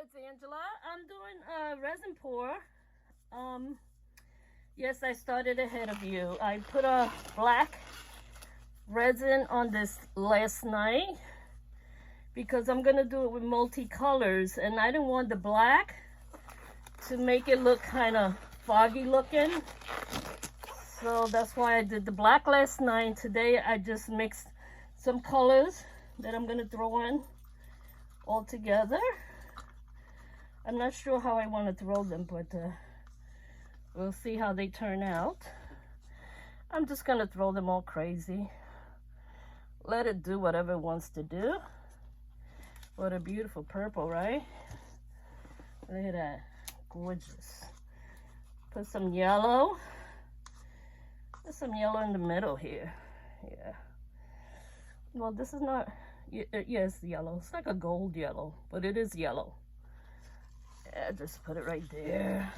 it's Angela. I'm doing a resin pour. Yes, I started ahead of you. I put a black resin on this last night because I'm gonna do it with multicolors, and I didn't want the black to make it look kind of foggy looking. So that's why I did the black last night. Today I just mixed some colors that I'm gonna throw in all together. I'm not sure how I want to throw them, but we'll see how they turn out. I'm just gonna throw them all crazy. Let it do whatever it wants to do. What a beautiful purple, right? Look at that, gorgeous. Put some yellow. There's some yellow in the middle here. Yeah. Well, this is not, yeah, it's yellow. It's like a gold yellow, but it is yellow. Yeah, just put it right there.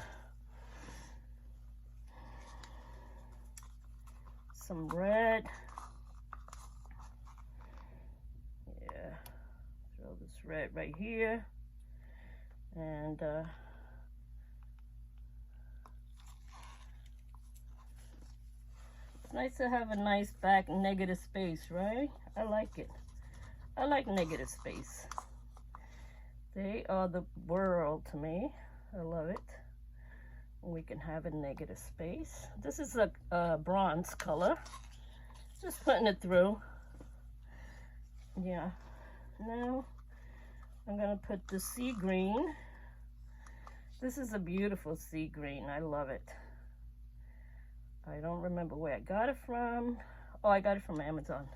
Some red. Yeah, throw this red right here. And it's nice to have a nice back negative space, right? I like it. I like negative space. They are the world to me. I love it. We can have a negative space. This is a bronze color. Just putting it through. Yeah. Now I'm gonna put the sea green. This is a beautiful sea green. I love it. I don't remember where I got it from. Oh, I got it from Amazon.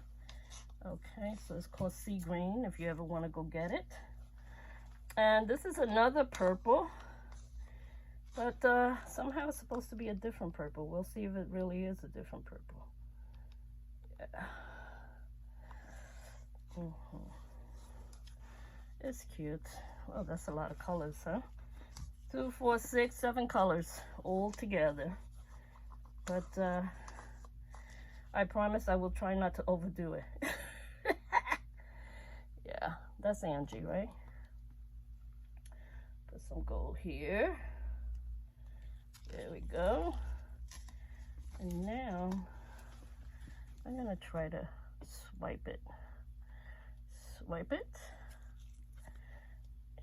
Okay, so it's called sea green if you ever want to go get it. And this is another purple, but somehow it's supposed to be a different purple. We'll see if it really is a different purple. Yeah. It's cute. Well, that's a lot of colors, huh? 2, 4, 6, 7 colors all together. But I promise I will try not to overdo it. Yeah, that's Angie, right? Put some gold here. There we go. And now I'm gonna try to swipe it. Swipe it.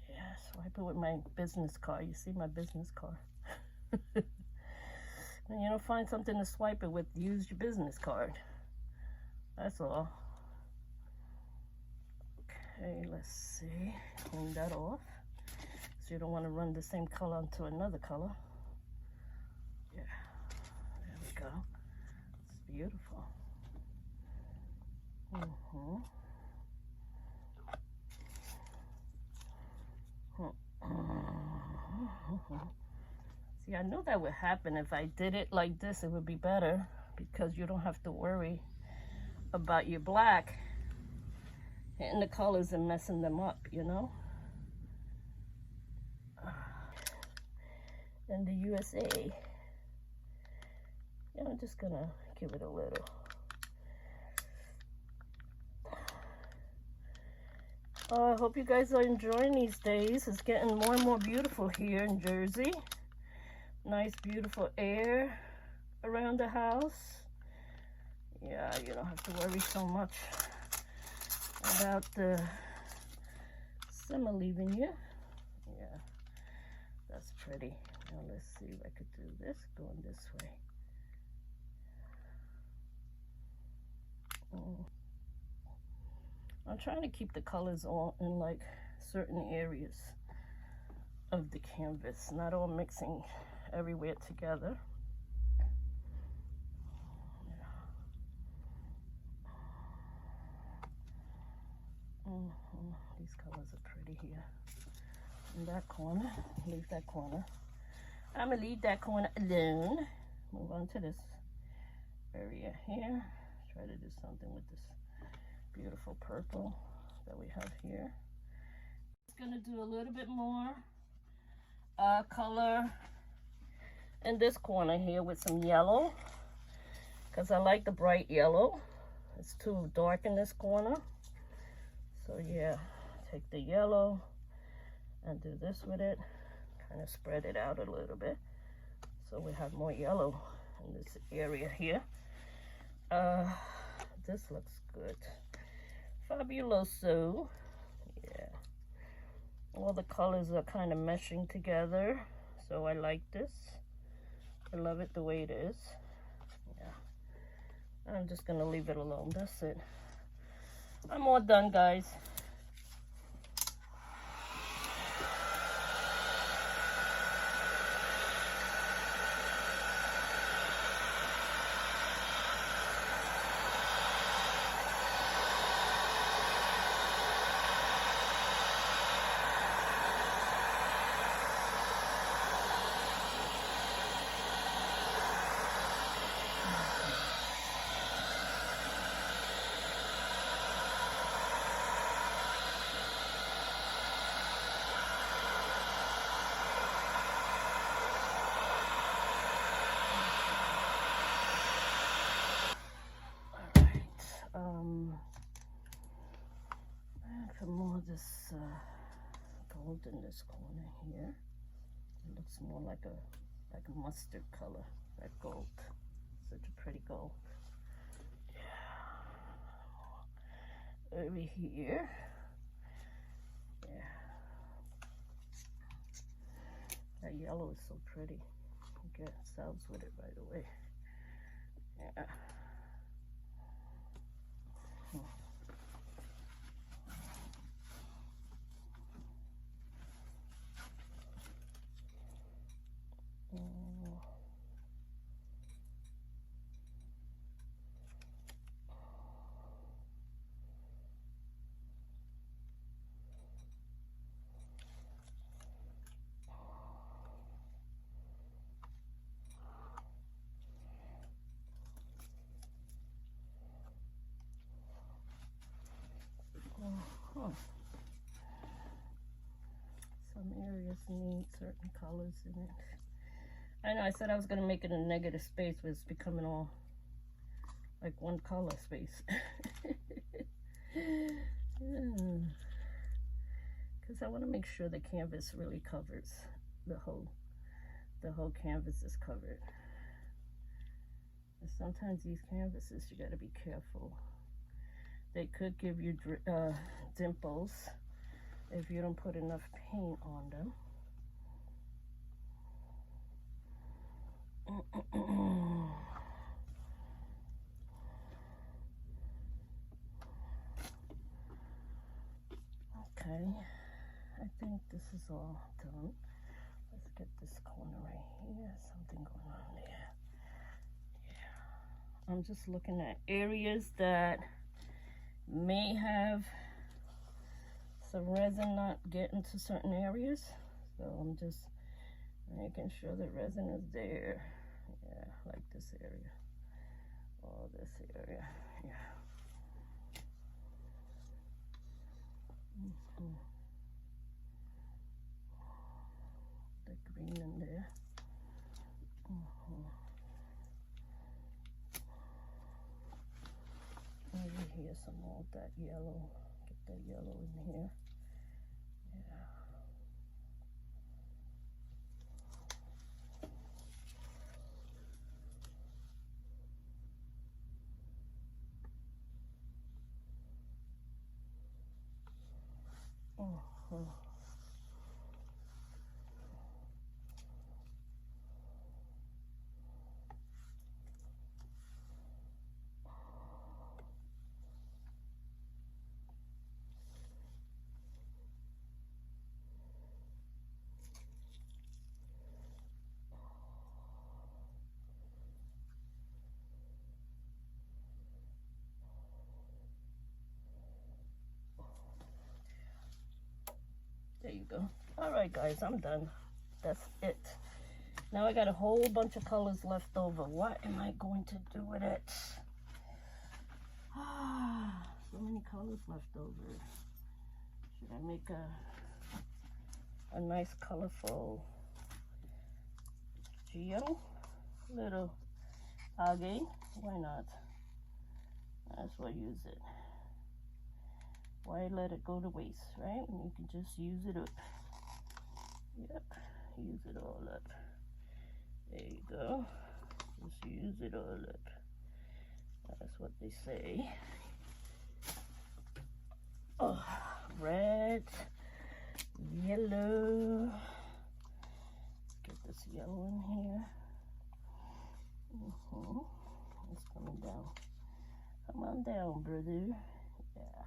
Yeah, swipe it with my business card. You see my business card. When you don't find something to swipe it with, use your business card. That's all. Okay, let's see. Clean that off. So you don't want to run the same color onto another color. Yeah, there we go. It's beautiful. See, I knew that would happen. If I did it like this, it would be better because you don't have to worry about your black hitting the colors and messing them up, you know? In the USA. Yeah, I'm just gonna give it a little. I hope you guys are enjoying these days. It's getting more and more beautiful here in Jersey. Nice, beautiful air around the house. Yeah, you don't have to worry so much about the summer leaving you. Yeah, that's pretty. Now let's see if I could do this, going this way. I'm trying to keep the colors all in like certain areas of the canvas, not all mixing everywhere together. These colors are pretty here. In that corner, leave that corner. I'm gonna leave that corner alone. Move on to this area here. Try to do something with this beautiful purple that we have here. Just gonna do a little bit more color in this corner here with some yellow, because I like the bright yellow. It's too dark in this corner. So yeah, take the yellow and do this with it. Kind of spread it out a little bit so we have more yellow in this area here. This looks good. Fabuloso. Yeah. All the colors are kind of meshing together, so I like this. I love it the way it is. Yeah. I'm just gonna leave it alone. That's it. I'm all done, guys. For more of this gold in this corner here. It looks more like a mustard color, that gold. Such a pretty gold. Yeah. Over here. Yeah. That yellow is so pretty. You get cells with it right away. Yeah. Some areas need certain colors in it. I know I said I was going to make it a negative space, but it's becoming all like one color space. Because I want to make sure the canvas really covers the whole canvas is covered. And sometimes these canvases, you got to be careful. They could give you dimples if you don't put enough paint on them. Okay, I think this is all done. Let's get this corner right here. Something going on there. Yeah. I'm just looking at areas that may have some resin not getting to certain areas. So I'm just making sure the resin is there. Yeah, like this area. Oh, this area. Yeah. The green in there. Over here, some more of that yellow. Get that yellow in here. Yeah. There you go. All right, guys, I'm done. That's it. Now I got a whole bunch of colors left over. What am I going to do with it? So many colors left over. Should I make a nice colorful Geode? Little agate? Why not? Might as well use it. Why let it go to waste, right? And you can just use it up. Yep, use it all up. There you go. Just use it all up. That's what they say. Oh, red, yellow. Get this yellow in here. It's coming down. Come on down, brother. Yeah.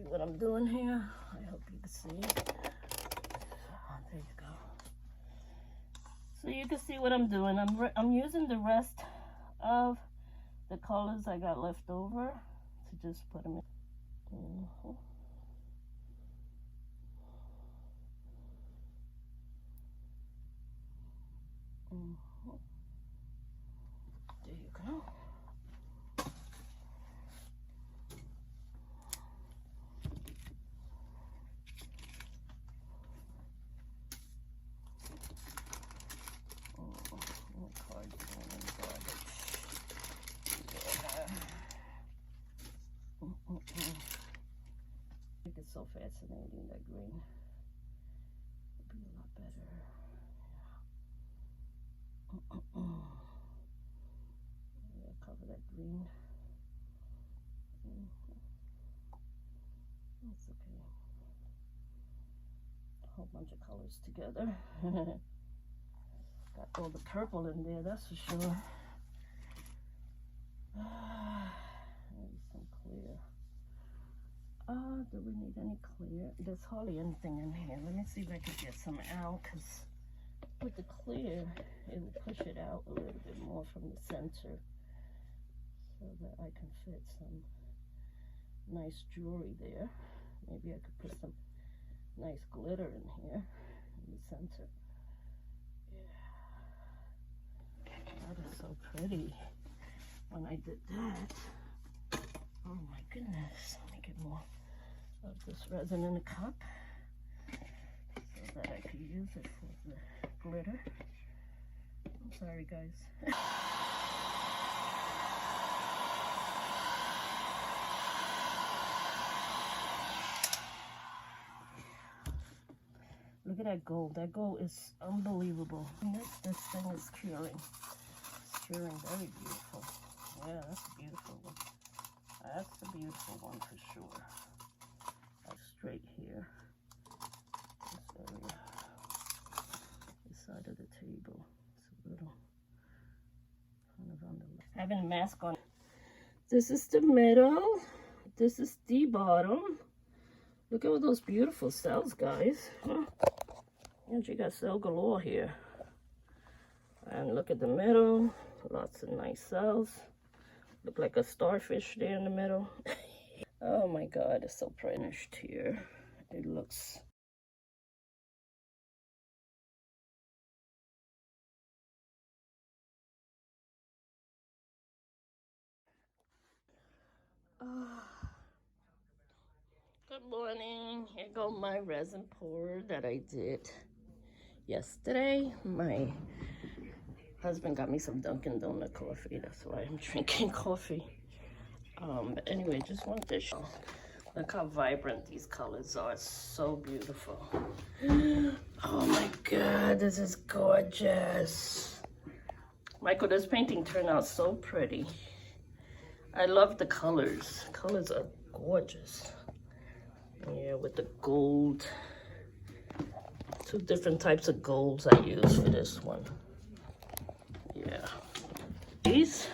What I'm doing here, I hope you can see it. There you go. So you can see what I'm doing. I'm using the rest of the colors I got left over to just put them in. There you go. I think it's so fascinating, that green. It'd be a lot better. Yeah, cover that green. That's okay. A whole bunch of colors together. Got all the purple in there, that's for sure. Maybe some clear. Do we need any clear? There's hardly anything in here. Let me see if I can get some out, because with the clear, it will push it out a little bit more from the center so that I can fit some nice jewelry there. Maybe I could put some nice glitter in here in the center. Yeah. That is so pretty. When I did that, oh my goodness, let me get more of this resin in a cup so that I could use it for the glitter. I'm sorry, guys. Look at that gold. That gold is unbelievable. And this thing is curing. It's curing very beautiful. Yeah, that's a beautiful one. That's a beautiful one for sure. That's straight here. This area. This side of the table. It's a little kind of on the left. Having a mask on. This is the middle. This is the bottom. Look at all those beautiful cells, guys. Huh? And you got cell galore here. And look at the middle. Lots of nice cells. Look like a starfish there in the middle. Oh my God, it's so finished here. It looks. Good morning. Here go my resin pour that I did yesterday. My husband got me some Dunkin' Donut coffee. That's why I'm drinking coffee. But anyway, just wanted to show. Look how vibrant these colors are. It's so beautiful. Oh my God, this is gorgeous. Michael, this painting turned out so pretty. I love the colors. Colors are gorgeous. Yeah, with the gold. 2 different types of golds I use for this one. Yeah. These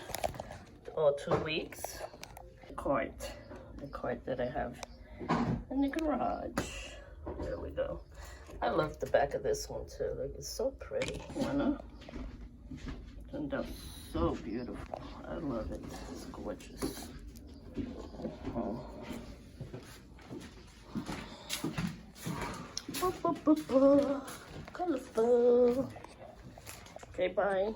are 2 weeks. The cart that I have in the garage. There we go. I love the back of this one too. Look, it's so pretty. Turned out so beautiful. I love it. It's gorgeous. Colorful. Okay, bye.